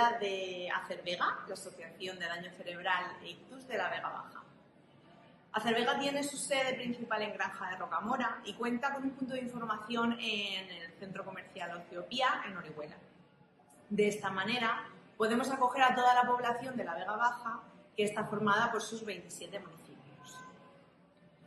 colaboradora de Acervega, la Asociación de Daño Cerebral e Ictus de la Vega Baja. Acervega tiene su sede principal en Granja de Rocamora y cuenta con un punto de información en el centro comercial Ociopía, en Orihuela. De esta manera, podemos acoger a toda la población de la Vega Baja, que está formada por sus 27 municipios.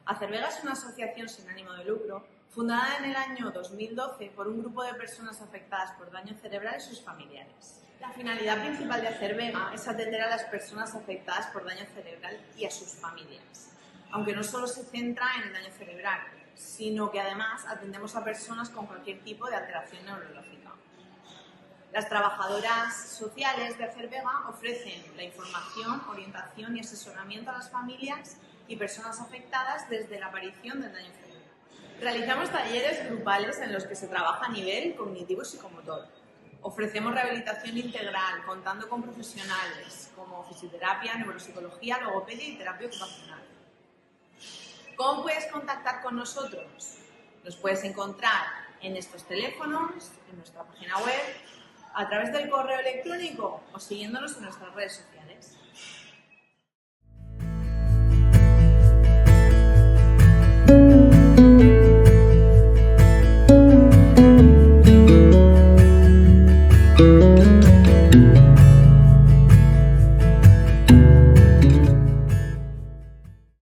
Acervega es una asociación sin ánimo de lucro, fundada en el año 2012 por un grupo de personas afectadas por daño cerebral y sus familiares. La finalidad principal de Acervega es atender a las personas afectadas por daño cerebral y a sus familias, aunque no solo se centra en el daño cerebral, sino que además atendemos a personas con cualquier tipo de alteración neurológica. Las trabajadoras sociales de Acervega ofrecen la información, orientación y asesoramiento a las familias y personas afectadas desde la aparición del daño cerebral. Realizamos talleres grupales en los que se trabaja a nivel cognitivo y psicomotor. Ofrecemos rehabilitación integral, contando con profesionales como fisioterapia, neuropsicología, logopedia y terapia ocupacional. ¿Cómo puedes contactar con nosotros? Nos puedes encontrar en estos teléfonos, en nuestra página web, a través del correo electrónico o siguiéndonos en nuestras redes sociales.